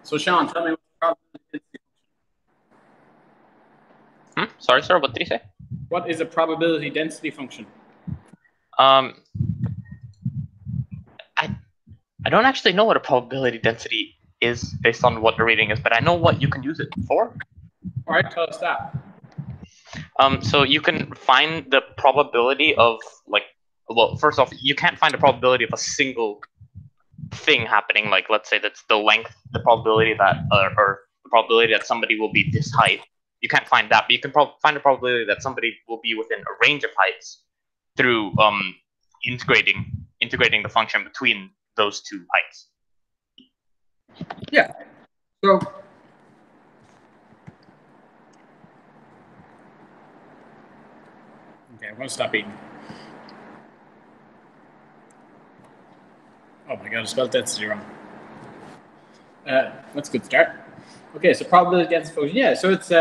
So Sean, tell me what the probability density Sorry, sir. What did you say? What is a probability density function? I don't actually know what a probability density is based on what the reading is, but I know what you can use it for. All right, tell us that. So you can find the probability of well, first off, you can't find the probability of a single thing happening. Like, let's say that's the length, the probability that, or the probability that somebody will be this height. You can't find that, but you can find the probability that somebody will be within a range of heights through integrating the function between those two heights. Yeah. So okay, I'm gonna stop eating. Oh my god, I spelled density wrong. That's a good start. Okay, so probability density function. Yeah, so it's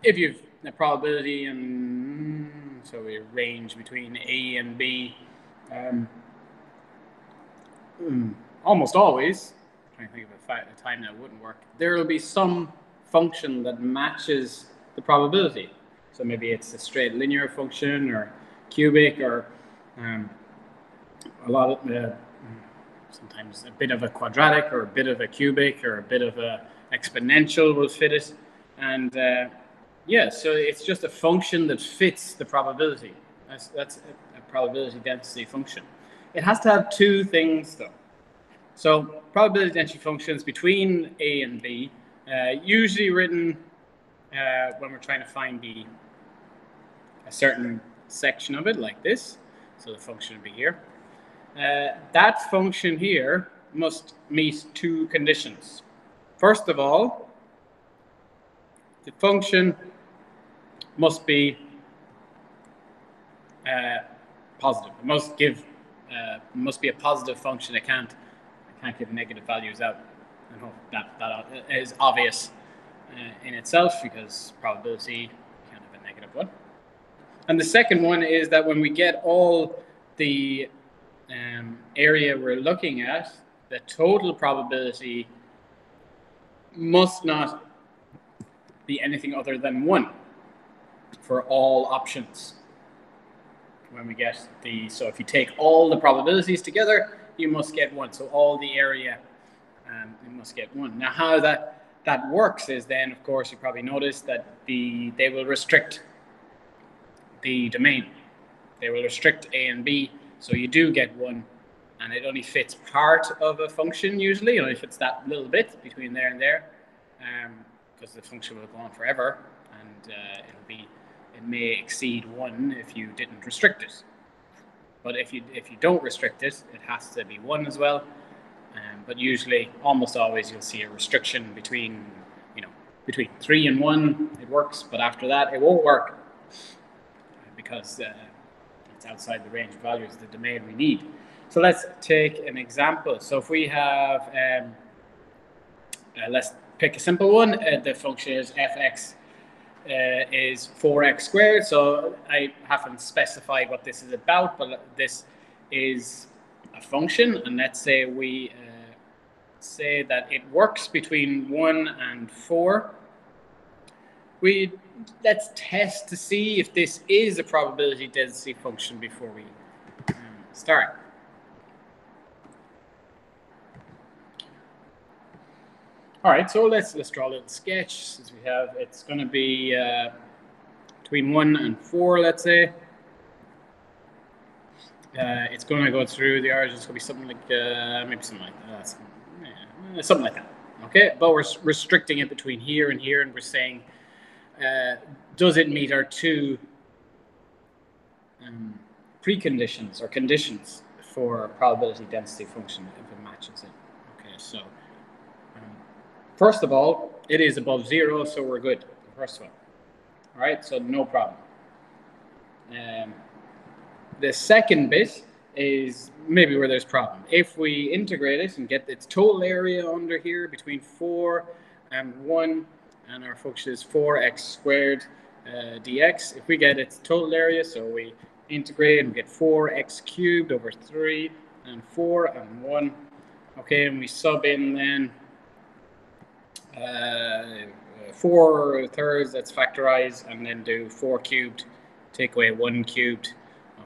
if you've a probability and so we range between A and B. Almost always, I'm trying to think of a time that wouldn't work, there will be some function that matches the probability. So maybe it's a straight linear function or cubic or a lot of sometimes a bit of a quadratic or a bit of a cubic or a bit of a exponential will fit it. And yeah, so it's just a function that fits the probability. That's a probability density function. It has to have two things though. So probability density functions between A and B, usually written when we're trying to find a certain section of it, like this. So the function would be here. That function here must meet two conditions. First of all, the function must be positive. It must be a positive function. It can't give negative values out. I hope that is obvious in itself, because probability can't have a negative one. And the second one is that when we get all the area we're looking at, the total probability must not be anything other than 1 for all options. When we get so if you take all the probabilities together, you must get 1. So all the area, you must get 1. Now, how that works is then, of course, you probably noticed that they will restrict the domain. They will restrict A and B, so you do get 1, and it only fits part of a function usually. It only fits that little bit between there and there, because the function will go on forever, and it may exceed 1 if you didn't restrict it. But if you don't restrict it, it has to be 1 as well. But usually, almost always, you'll see a restriction between 3 and 1. It works, but after that, it won't work, because it's outside the range of values, the domain we need. So let's take an example. So if we have, let's pick a simple one. The function is fx is 4x squared. So I haven't specified what this is about, but this is a function. And let's say we say that it works between 1 and 4. Let's test to see if this is a probability density function before we start. All right, so let's draw a little sketch. Since we have, it's going to be between 1 and 4, let's say. It's going to go through the origin. It's going to be something like maybe something like that. Something like that. Okay, but we're restricting it between here and here, and we're saying, does it meet our two preconditions or conditions for a probability density function if it matches it? Okay, so first of all, it is above 0, so we're good. The first one. All right, so no problem. The second bit is maybe where there's problem. If we integrate it and get its total area under here between 4 and 1, and our function is 4x squared dx, if we get its total area, so we integrate and get 4x cubed over 3 and 4 and 1. Okay, and we sub in then 4 thirds, let's factorize, and then do 4 cubed, take away 1 cubed.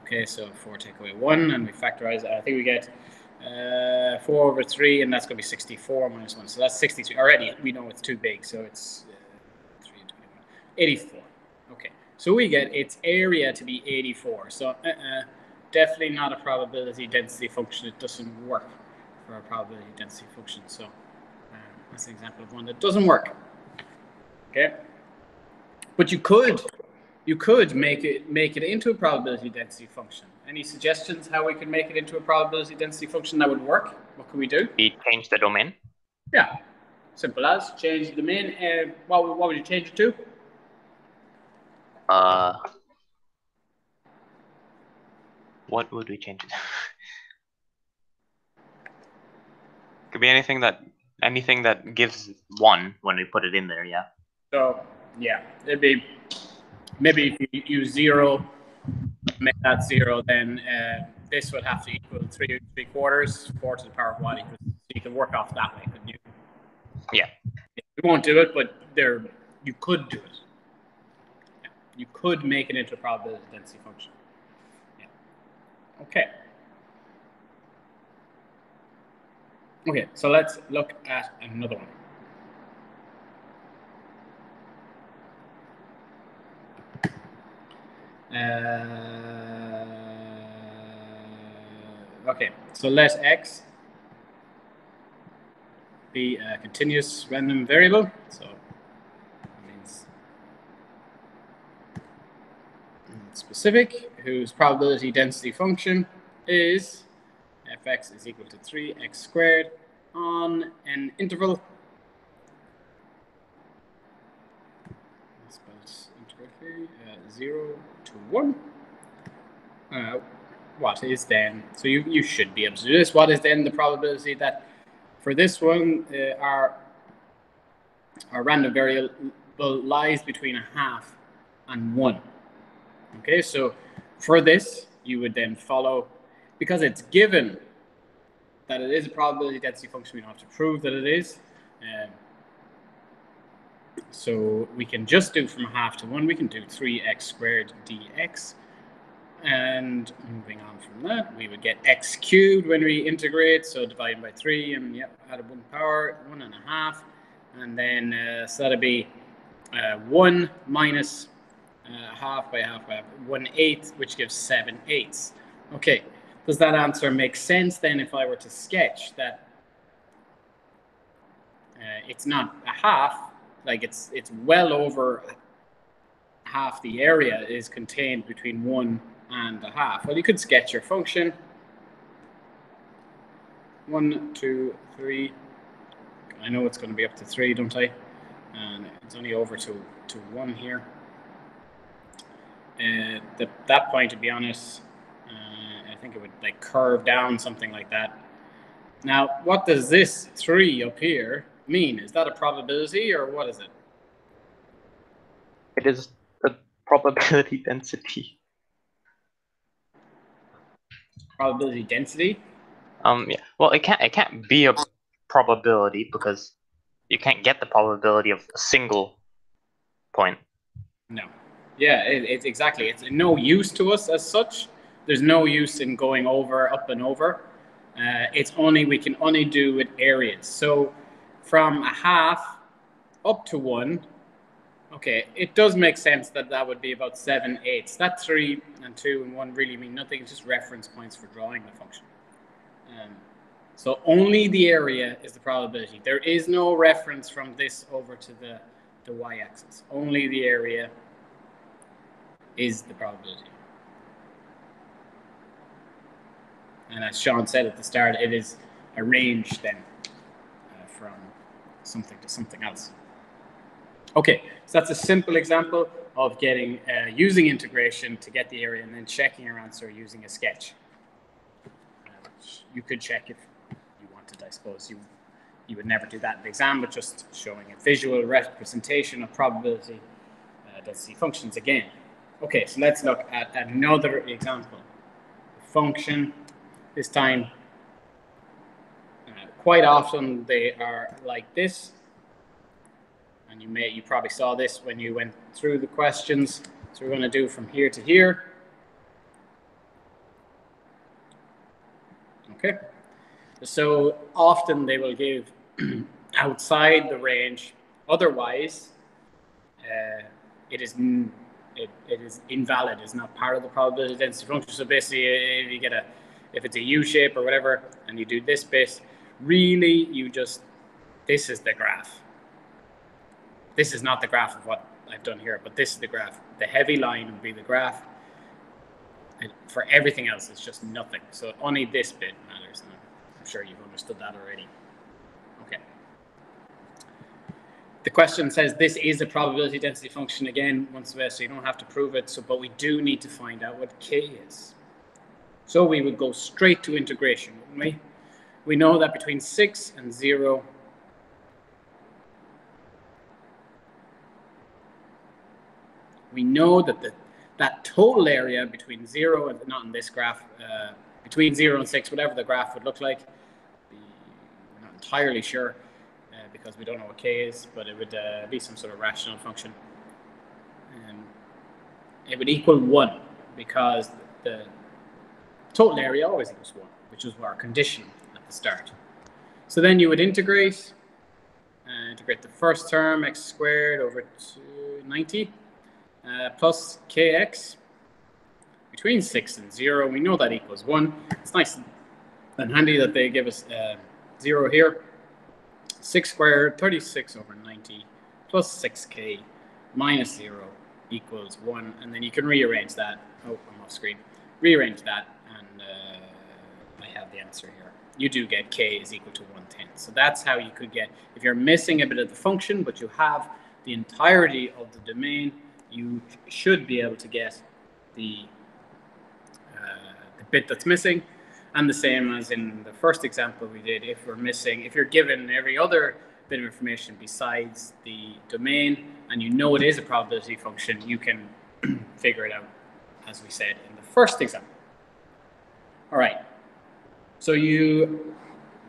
Okay, so 4 take away 1, and we factorize. I think we get 4 over 3, and that's going to be 64 minus 1. So that's 63. Already, we know it's too big, so it's 3 and 21. 84. Okay, so we get its area to be 84. So definitely not a probability density function. It doesn't work for a probability density function. So that's an example of one that doesn't work. Okay, but you could make it into a probability density function. Any suggestions how we could make it into a probability density function that would work? What could we do? We change the domain. Yeah, simple as change the domain. What would you change it to? What would we change it to? Could be anything that gives 1 when we put it in there. Yeah. So yeah, it'd be maybe if you use 0, make that 0, then this would have to equal 3 3/4, 4 to the power of 1 equals. So you can work off that way, couldn't you? Yeah. We won't do it, but you could do it. Yeah. You could make it into a probability density function. Yeah. Okay. Okay, so let's look at another one. Okay, so let x be a continuous random variable. So that means specific, whose probability density function is fx is equal to 3x squared on an interval. Spelled incorrectly. 0 to 1. What is then, so you should be able to do this, what is then the probability that for this one our random variable lies between 1/2 and 1. Okay, so for this you would then follow, because it's given that it is a probability density function, we don't have to prove that it is. So we can just do from 1/2 to 1, we can do 3x squared dx. And moving on from that, we would get x cubed when we integrate. So dividing by 3, and yep, add 1 power, 1.5. And then, so that'd be 1 minus 1/2 by 1/2 by 1/8, which gives 7/8. Okay, does that answer make sense then if I were to sketch that it's not 1/2, like it's well over half the area is contained between 1 and 1/2. Well, you could sketch your function. 1, 2, 3. I know it's going to be up to 3, don't I? And it's only over to 1 here. That point, to be honest, I think it would like curve down, something like that. Now, what does this 3 up here mean? Is that a probability or what is it? It is the probability density. Probability density? Yeah. Well, it can't be a probability because you can't get the probability of a single point. No. Yeah, it's exactly. It's no use to us as such. There's no use in going over, up and over. We can only do with areas. So from 1/2 up to 1, okay, it does make sense that would be about 7/8. That 3 and 2 and 1 really mean nothing. It's just reference points for drawing the function. So only the area is the probability. There is no reference from this over to the y-axis. Only the area is the probability. And as Sean said at the start, it is a range then from something to something else. Okay, so that's a simple example of getting using integration to get the area and then checking your answer using a sketch. You could check if you wanted, I suppose. You would never do that in the exam, but just showing a visual representation of probability density functions again. Okay, so let's look at another example. Function, this time, quite often they are like this. And you probably saw this when you went through the questions. So we're going to do from here to here. Okay. So often they will give outside the range. Otherwise, it is invalid. It's not part of the probability density function. So basically, if you get if it's a U shape or whatever, and you do this bit, really this is the graph. This is not the graph of what I've done here, but this is the graph. The heavy line would be the graph. And for everything else, it's just nothing. So only this bit matters. And I'm sure you've understood that already. Okay. The question says this is a probability density function again, once again, so you don't have to prove it. But we do need to find out what k is. So we would go straight to integration, wouldn't we? We know that between 6 and 0, we know that that total area between 0 and, not in this graph, between 0 and 6, whatever the graph would look like, we're not entirely sure because we don't know what k is, but it would be some sort of rational function. It would equal 1 because the total area always equals 1, which is our condition at the start. So then you would integrate the first term, x squared over 90, plus kx between 6 and 0. We know that equals 1. It's nice and handy that they give us 0 here. 6 squared, 36 over 90, plus 6k minus 0 equals 1. And then you can rearrange that. Oh, I'm off screen. Rearrange that, and I have the answer here. You do get k is equal to 1/10. So that's how you could get, if you're missing a bit of the function, but you have the entirety of the domain, you should be able to get the bit that's missing. And the same as in the first example we did, if you're given every other bit of information besides the domain, and you know it is a probability function, you can figure it out, as we said in the first example. All right. So you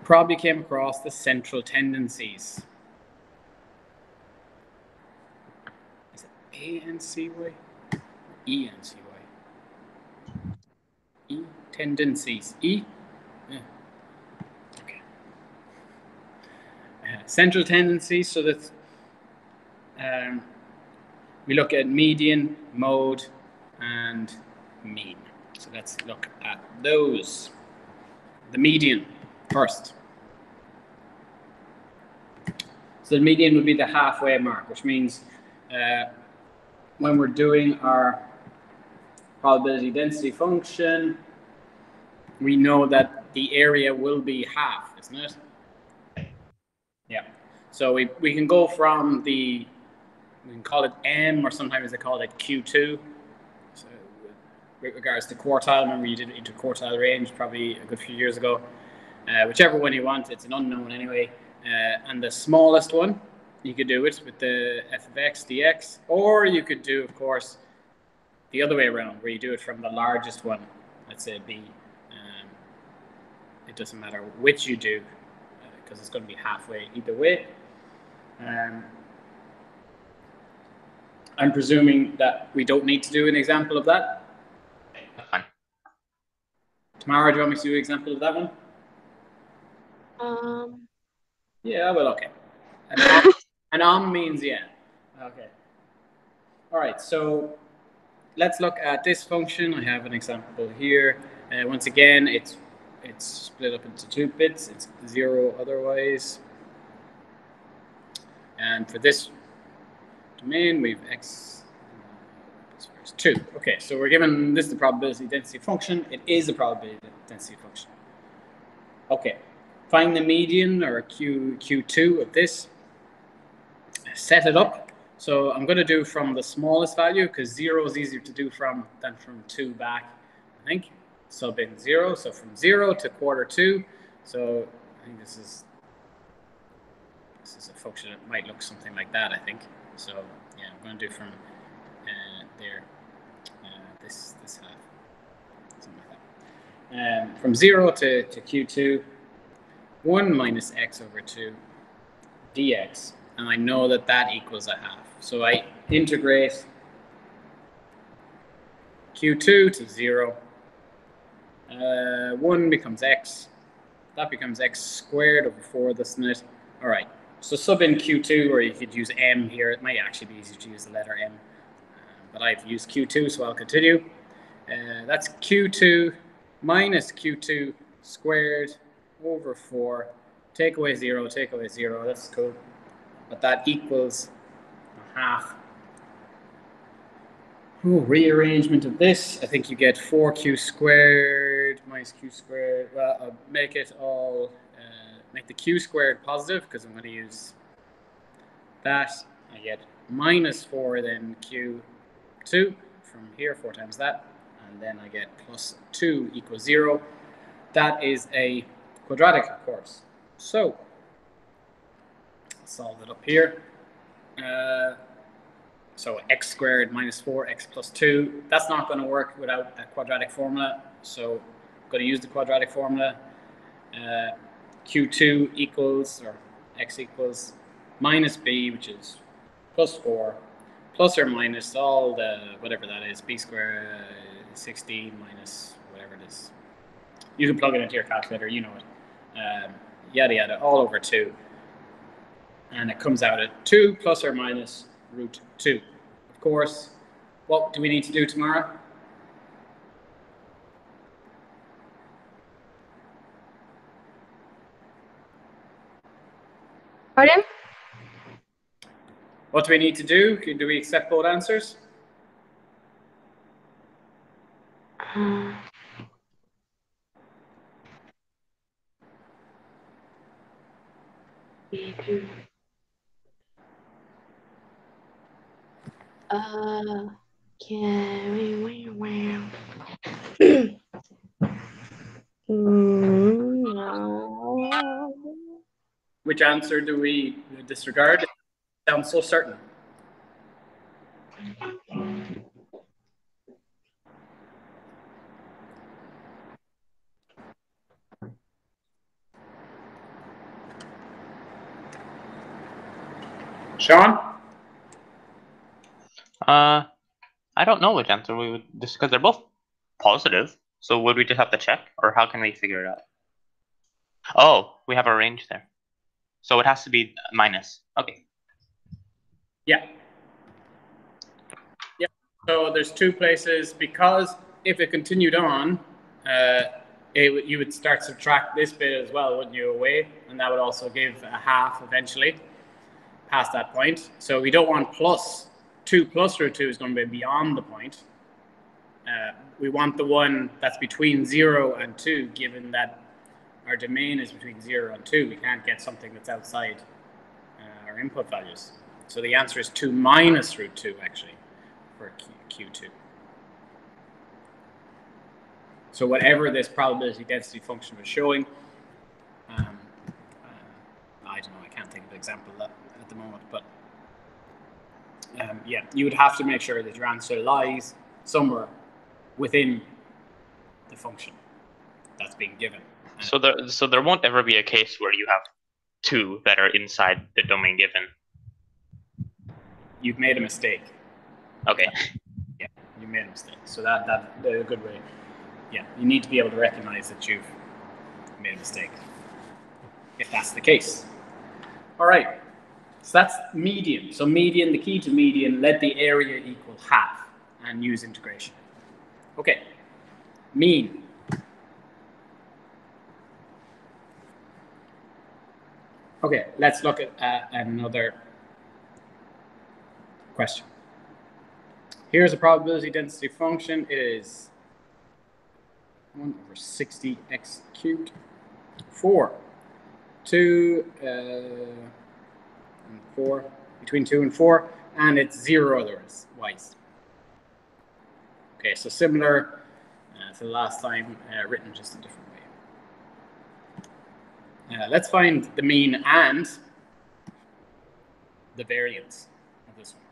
probably came across the central tendencies. Is it A-N-C-Y? E-N-C-Y? E? Tendencies. E? Yeah. Okay. Central tendencies, so that we look at median, mode, and mean. So let's look at those. The median first. So the median would be the halfway mark, which means when we're doing our probability density function, we know that the area will be half, isn't it? Yeah. So we can go from we can call it M, or sometimes they call it Q2. So with regards to quartile, remember you did interquartile range probably a good few years ago. Whichever one you want, it's an unknown anyway. And the smallest one, you could do it with the f of x dx, or you could do, of course, the other way around, where you do it from the largest one, let's say b. It doesn't matter which you do, because it's going to be halfway either way. I'm presuming that we don't need to do an example of that. Fine. Tamara, do you want me to do an example of that one? Yeah, well, okay. An means yeah. Okay. All right, so let's look at this function. I have an example here. Once again, it's split up into 2 bits. It's 0 otherwise. And for this domain, we've x is 2. Okay, so we're given this the probability density function. It is a probability density function. Okay, find the median, or Q2 of this. Set it up. So I'm going to do from the smallest value, because 0 is easier to do than from 2 back, I think. Sub in 0, so from 0 to quarter 2. So I think this is a function that might look something like that, I think. So yeah, I'm going to do from there, this half, something like that. From 0 to Q2, 1 minus x over 2 dx and I know that that equals a half. So I integrate q2 to 0. 1 becomes x. That becomes x squared over 4, doesn't it? All right. So sub in q2, or you could use m here. It might actually be easier to use the letter m. But I've used q2, so I'll continue. That's q2 minus q2 squared over 4. Take away 0, take away 0. That's cool. But that equals a half. Ooh, rearrangement of this, I think you get 4q squared minus q squared. Well, I'll make it all, make the q squared positive, because I'm going to use that. I get minus 4 then q2 from here, 4 times that. And then I get plus 2 equals 0. That is a quadratic, of course. So, I'll solve it up here. So x squared minus 4x plus 2. That's not going to work without a quadratic formula. So I'm going to use the quadratic formula. q2 equals, or x equals, minus b, which is plus 4, plus or minus all the, whatever that is, b squared 16 minus whatever it is. You can plug it into your calculator, you know it. Yada yada, all over 2. And it comes out at 2 plus or minus root 2. Of course, what do we need to do tomorrow? Pardon? What do we need to do? Do we accept both answers? No. Which answer do we disregard? It sounds so certain. Sean? I don't know which answer we would, just because they're both positive. So would we just have to check, or how can we figure it out? Oh, we have a range there. So it has to be minus. Okay. Yeah. Yeah. So there's 2 places, because if it continued on, you would start to subtract this bit as well, wouldn't you, away? And that would also give a half eventually past that point. So we don't want plus 2 plus root 2 is going to be beyond the point. We want the one that's between 0 and 2, given that our domain is between 0 and 2. We can't get something that's outside our input values. So the answer is 2 minus root 2, actually, for q2. So whatever this probability density function was showing, I don't know, I can't think of an example at the moment, but yeah, you would have to make sure that your answer lies somewhere within the function that's being given. So there won't ever be a case where you have 2 that are inside the domain given. You've made a mistake. Okay. Yeah, you made a mistake. So that's a good way. Yeah, you need to be able to recognize that you've made a mistake, if that's the case. All right, so that's median. So median, the key to median, let the area equal half and use integration. Okay, mean. Okay, let's look at another question. Here's a probability density function. It is 1 over 60x cubed, 4, 2, and 4, between 2 and 4, and it's 0 otherwise. Okay, so similar to the last time, written just a different way. Let's find the mean and the variance of this one.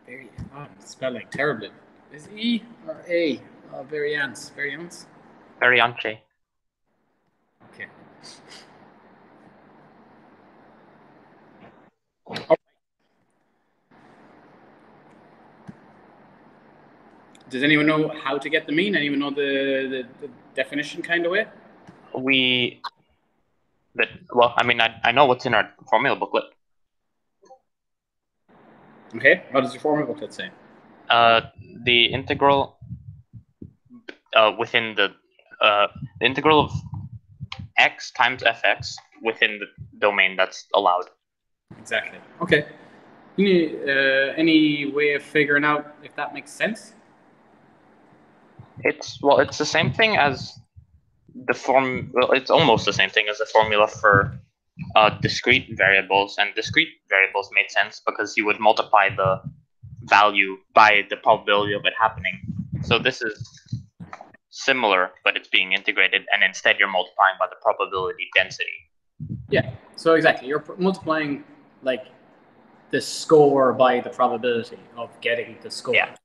Variance. Oh, I'm spelling terribly. Is E or A? Oh, variance. Variance? Variance. Okay. Does anyone know how to get the mean? Anyone know the definition kind of way? Well, I mean, I know what's in our formula booklet. Okay, what does your formula booklet say? The integral within the integral of x times fx within the domain that's allowed. Exactly. Okay. Any way of figuring out if that makes sense? It's the same thing as the form. Well, it's almost the same thing as the formula for discrete variables, and discrete variables made sense because you would multiply the value by the probability of it happening. So this is similar, but it's being integrated, and instead you're multiplying by the probability density. Yeah. So exactly, you're multiplying like the score by the probability of getting the score. Yeah.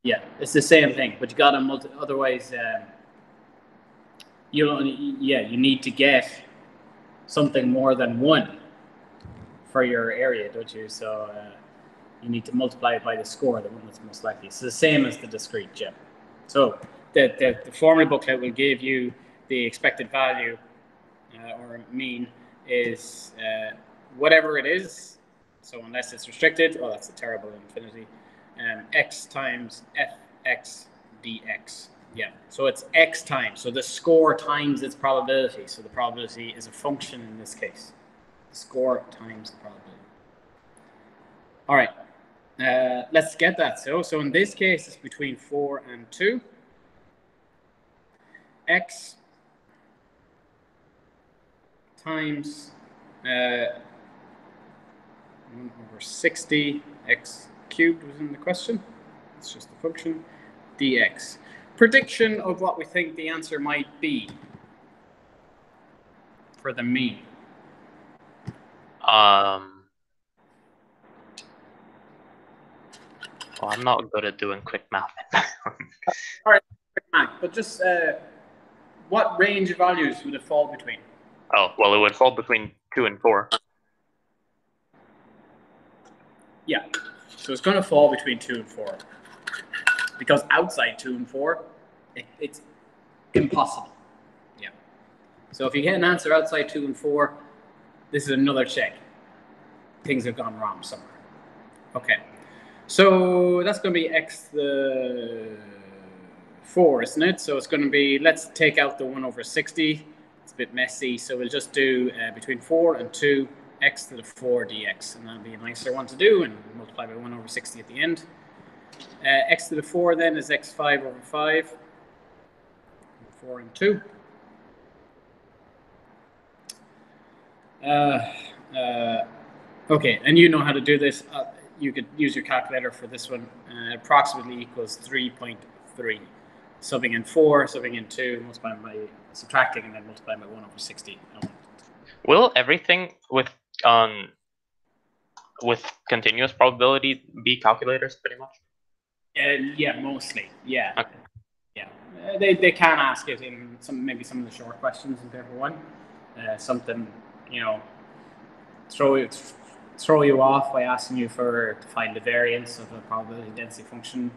Yeah, it's the same thing, but you got to otherwise you need to get something more than 1 for your area, don't you? So you need to multiply it by the score, the one that's most likely. It's the same as the discrete, Jim. So the formula booklet will give you the expected value or mean is whatever it is. So unless it's restricted, oh, that's a terrible infinity. X times fx dx. Yeah, so it's x times. So the score times its probability. So the probability is a function in this case. The score times the probability. All right, let's get that. So in this case, it's between 4 and 2. X times 1 over 60 x cubed was in the question. It's just a function. Dx. Prediction of what we think the answer might be for the mean. Well, I'm not good at doing quick math. All right, quick math, but just what range of values would it fall between? Oh, well, it would fall between 2 and 4. Yeah, so it's going to fall between 2 and 4. Because outside 2 and 4, it's impossible. Yeah. So if you get an answer outside 2 and 4, this is another check. Things have gone wrong somewhere. Okay. So that's going to be x the 4, isn't it? So it's going to be, let's take out the 1 over 60. It's a bit messy. So we'll just do between 4 and 2, x to the 4 dx. And that'll be a nicer one to do, and multiply by 1 over 60 at the end. X to the 4 then is x5 over 5. 4 and 2. Okay, and you know how to do this. You could use your calculator for this one. Approximately equals 3.3. Subbing in 4, subbing in 2, multiplying by subtracting, and then multiplying by 1 over 60. Will everything with continuous probability be calculators, pretty much? Yeah, mostly. Yeah. Okay. Yeah. They can ask it in maybe some of the short questions in paper 1. Something, throw you off by asking you to find the variance of a probability density function.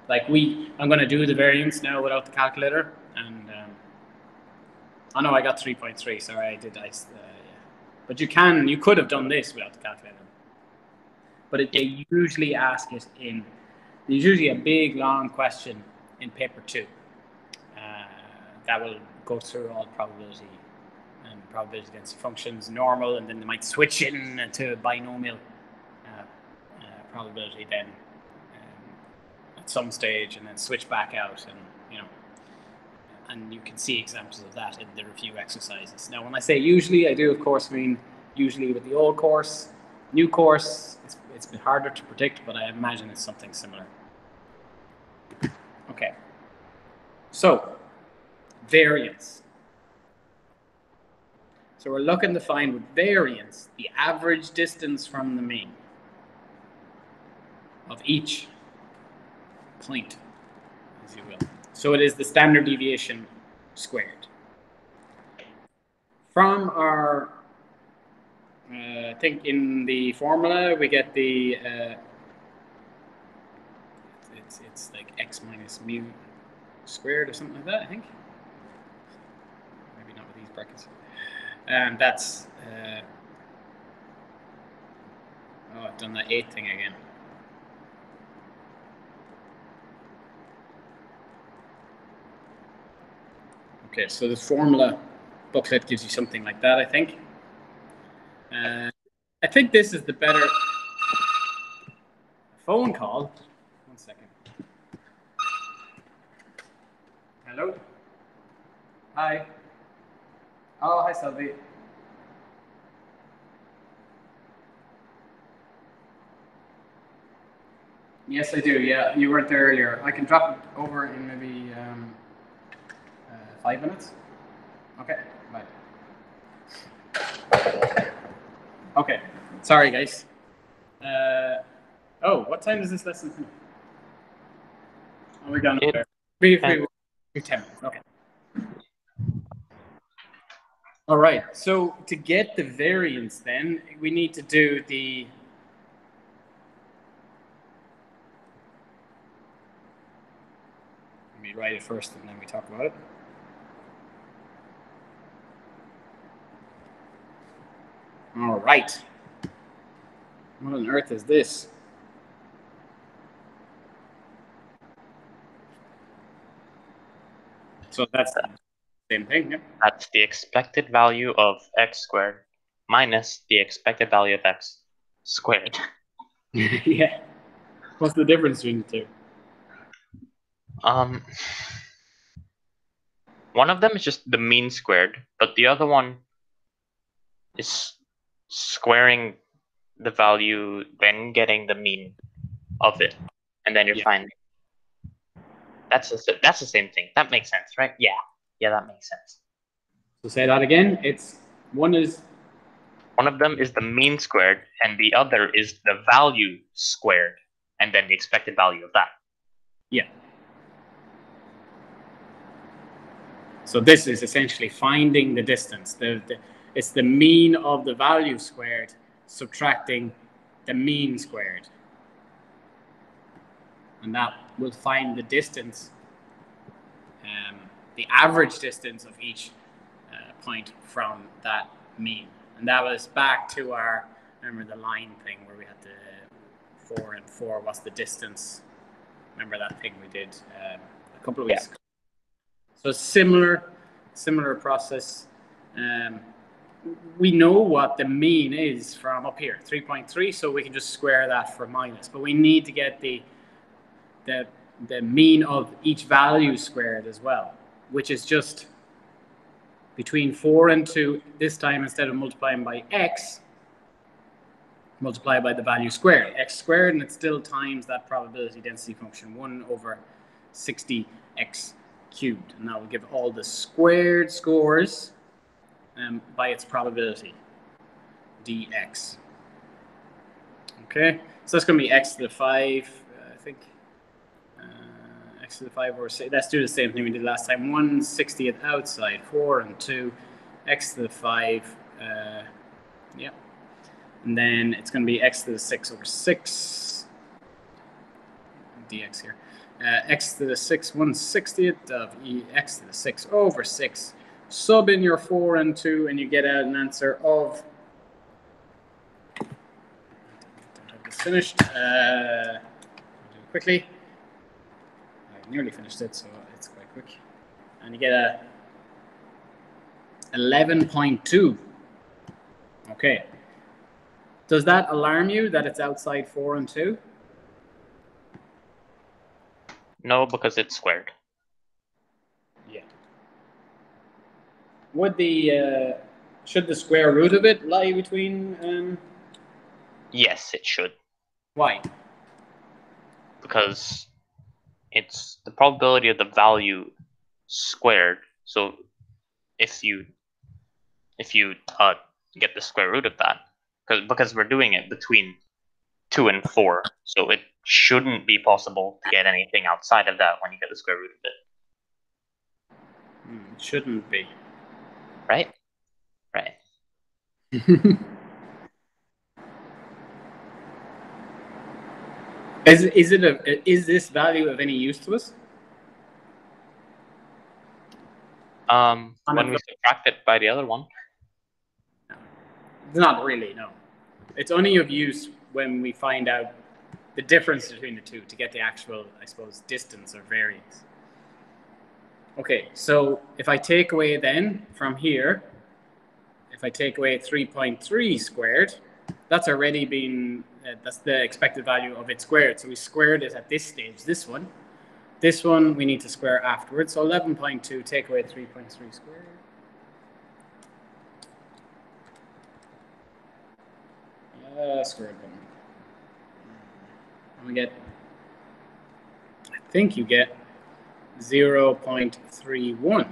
I'm going to do the variance now without the calculator, and oh no, I got 3.3. Sorry, I did. Yeah. But you could have done this without the calculator. But they usually ask it in. There's usually a big long question in paper 2 that will go through all probability and probability density functions, normal, and then they might switch in to binomial probability then at some stage, and then switch back out, and you can see examples of that in the review exercises. Now, when I say usually, I do of course mean usually with the old course. New course, it's a bit harder to predict, but I imagine it's something similar. Okay. So, variance. So we're looking to find with variance the average distance from the mean of each point, as you will. So it is the standard deviation squared. From our, I think in the formula, we get the, it's like x minus mu squared or something like that, I think. Maybe not with these brackets. And that's oh, I've done that 8 thing again. Okay, so the formula booklet gives you something like that, I think. I think this is the better phone call. 1 second. Hello? Hi. Oh, hi, Sylvie. Yes, I do. Yeah, you weren't there earlier. I can drop it over in maybe 5 minutes. Okay, bye. Okay, sorry, guys. Oh, what time is this lesson? Oh, we're done. We're 10 minutes. Okay. All right. So to get the variance, then we need to do the. Let me write it first, and then we talk about it. All right. What on earth is this? So that's the same thing, yeah? That's the expected value of x squared minus the expected value of x squared. Yeah. What's the difference between the two? One of them is just the mean squared, but the other one is squaring the value, then getting the mean of it, and then you're finding. That's the same thing. That makes sense, right? Yeah, that makes sense. So say that again. One of them is the mean squared, and the other is the value squared, and then the expected value of that. Yeah. So this is essentially finding the distance. It's the mean of the value squared subtracting the mean squared. And that will find the distance, the average distance of each point from that mean. And that was back to our, remember the line thing where we had the 4 and 4, what's the distance? Remember that thing we did a couple of weeks ago? So similar process. We know what the mean is from up here, 3.3, so we can just square that for minus. But we need to get the mean of each value squared as well, which is just between 4 and 2. This time, instead of multiplying by x, multiply by the value squared, x squared, and it still times that probability density function, 1 over 60x cubed. And that will give all the squared scores by its probability, dx. Okay, so that's going to be x to the 5, I think. X to the 5 or 6. Let's do the same thing we did last time. 1/60th outside, 4 and 2. X to the 5. Yeah. And then it's going to be x to the 6 over 6. Dx here. X to the 6, 1/60th of x to the 6 over 6. Sub in your 4 and 2, and you get out an answer of. Don't have this finished. I'll do it quickly. I nearly finished it, so it's quite quick. And you get a 11.2. Okay. Does that alarm you that it's outside 4 and 2? No, because it's squared. Yeah. Would should the square root of it lie between? Yes, it should. Why? Because it's the probability of the value squared. So if you get the square root of that, because we're doing it between 2 and 4, so it shouldn't be possible to get anything outside of that when you get the square root of it. It shouldn't be. Right. Is this value of any use to us? When we subtract it by the other one. No. Not really, no. It's only of use when we find out the difference between the two to get the actual, I suppose, distance or variance. Okay, so if I take away then from here, if I take away 3.3 squared, that's already been, that's the expected value of it squared. So we squared it at this stage, this one. This one we need to square afterwards. So 11.2, take away 3.3 squared. Square root 1. And we get, I think you get 0.31.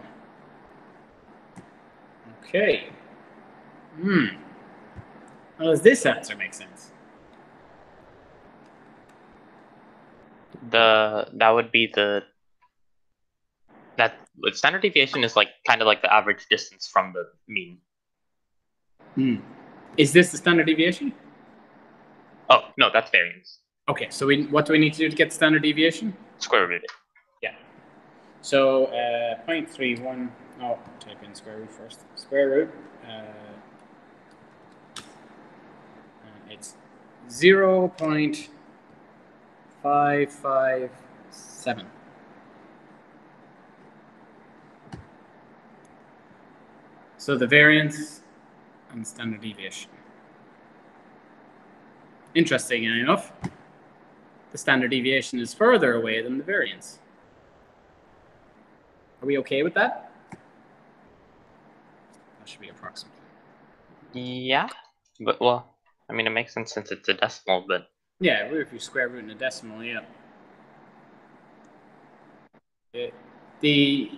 Okay. How does this answer make sense? That would be the standard deviation is like kind of like the average distance from the mean. Is this the standard deviation? Oh no, that's variance. Okay, so what do we need to do to get the standard deviation? Square root it. Yeah. So 0.31. Oh, type in square root first. Square root. It's 0.557. So the variance and standard deviation. Interesting enough, the standard deviation is further away than the variance. Are we okay with that? That should be approximate. Yeah, but well, I mean, it makes sense since it's a decimal, but yeah, if you square root in a decimal, yeah. The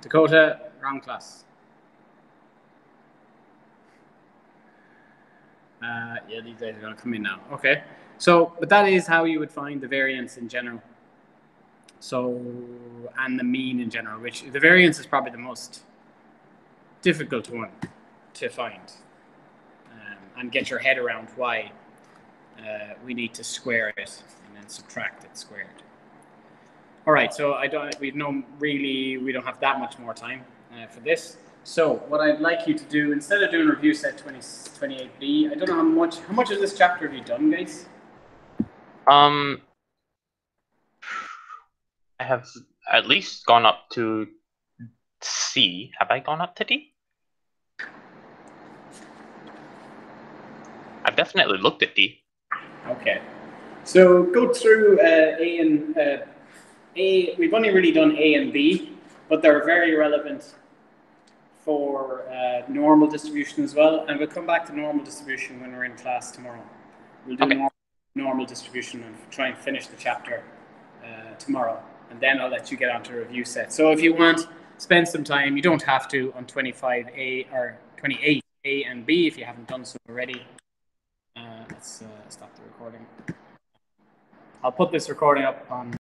Dakota, wrong class. Yeah, these guys are going to come in now. Okay, so but that is how you would find the variance in general. So and the mean in general, which the variance is probably the most difficult one to find and get your head around why we need to square it and then subtract it squared. All right, so we don't have that much more time for this. So what I'd like you to do, instead of doing review set 28B, I don't know how much of this chapter have you done, guys? I have at least gone up to C. Have I gone up to D? I've definitely looked at D. Okay. So go through A and A. We've only really done A and B, but they're very relevant for normal distribution as well. And we'll come back to normal distribution when we're in class tomorrow. We'll do normal distribution and try and finish the chapter tomorrow. And then I'll let you get on to review set. So if you want, spend some time. You don't have to on 25A or 28A and B if you haven't done so already. Let's stop the recording. I'll put this recording up on